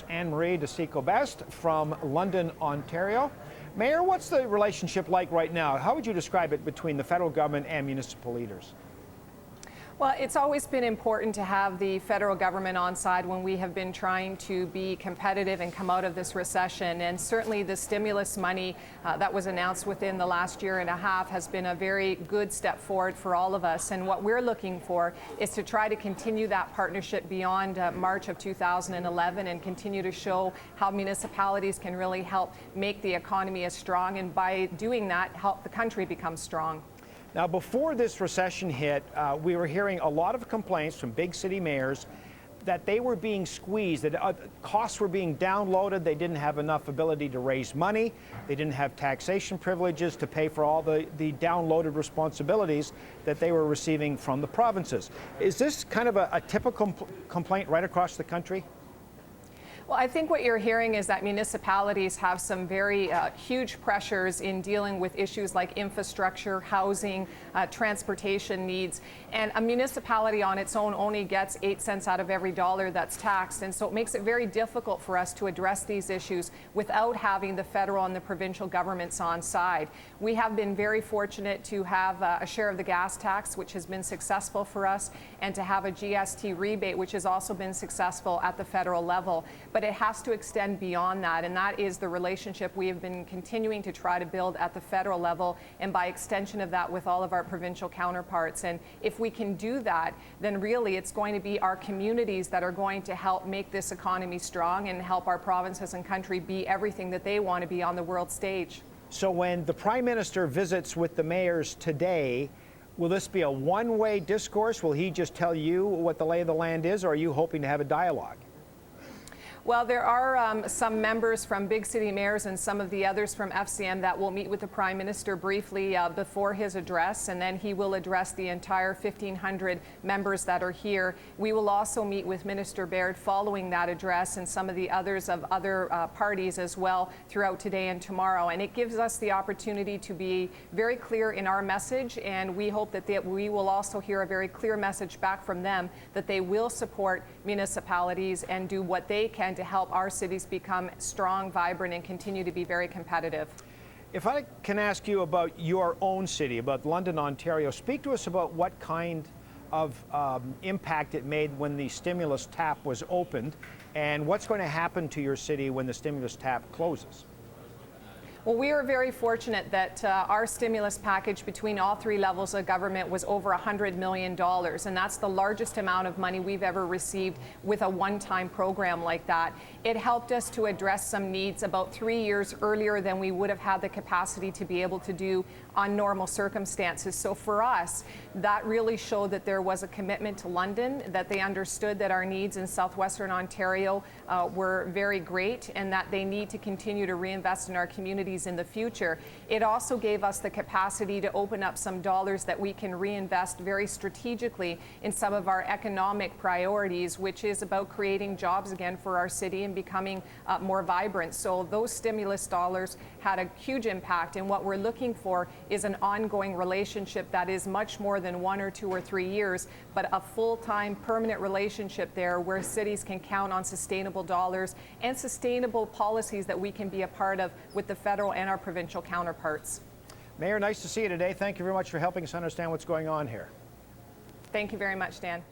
Anne-Marie DeCicco-Best from London, Ontario. Mayor, what's the relationship like right now? How would you describe it between the federal government and municipal leaders? Well, it's always been important to have the federal government on side when we have been trying to be competitive and come out of this recession. And certainly the stimulus money that was announced within the last year and a half has been a very good step forward for all of us. And what we're looking for is to try to continue that partnership beyond March of 2011 and continue to show how municipalities can really help make the economy as strong, and by doing that, help the country become strong. Now, before this recession hit, we were hearing a lot of complaints from big city mayors that they were being squeezed, that costs were being downloaded, they didn't have enough ability to raise money, they didn't have taxation privileges to pay for all the downloaded responsibilities that they were receiving from the provinces. Is this kind of a typical complaint right across the country? Well, I think what you're hearing is that municipalities have some very huge pressures in dealing with issues like infrastructure, housing, transportation needs. And a municipality on its own only gets 8 cents out of every dollar that's taxed. And so it makes it very difficult for us to address these issues without having the federal and the provincial governments on side. We have been very fortunate to have a share of the gas tax, which has been successful for us, and to have a GST rebate, which has also been successful at the federal level. But it has to extend beyond that, and that is the relationship we have been continuing to try to build at the federal level, and by extension of that with all of our provincial counterparts. And if we can do that, then really it's going to be our communities that are going to help make this economy strong and help our provinces and country be everything that they want to be on the world stage. So when the Prime Minister visits with the mayors today, will this be a one-way discourse? Will he just tell you what the lay of the land is, or are you hoping to have a dialogue? Well, there are some members from big city mayors and some of the others from FCM that will meet with the Prime Minister briefly before his address, and then he will address the entire 1,500 members that are here. We will also meet with Minister Baird following that address, and some of the others of other parties as well throughout today and tomorrow. And it gives us the opportunity to be very clear in our message, and we hope that we will also hear a very clear message back from them that they will support municipalities and do what they can to help our cities become strong, vibrant, and continue to be very competitive. If I can ask you about your own city, about London, Ontario, speak to us about what kind of impact it made when the stimulus tap was opened, and what's going to happen to your city when the stimulus tap closes. Well, we are very fortunate that our stimulus package between all three levels of government was over $100 million, and that's the largest amount of money we've ever received with a one-time program like that. It helped us to address some needs about 3 years earlier than we would have had the capacity to be able to do on normal circumstances. So for us, that really showed that there was a commitment to London, that they understood that our needs in southwestern Ontario were very great, and that they need to continue to reinvest in our communities in the future. It also gave us the capacity to open up some dollars that we can reinvest very strategically in some of our economic priorities, which is about creating jobs again for our city and becoming more vibrant. So those stimulus dollars had a huge impact, and what we're looking for is an ongoing relationship that is much more than 1 or 2 or 3 years, but a full-time permanent relationship there where cities can count on sustainable dollars and sustainable policies that we can be a part of with the federal and our provincial counterparts. Mayor, nice to see you today. Thank you very much for helping us understand what's going on here. Thank you very much, Dan.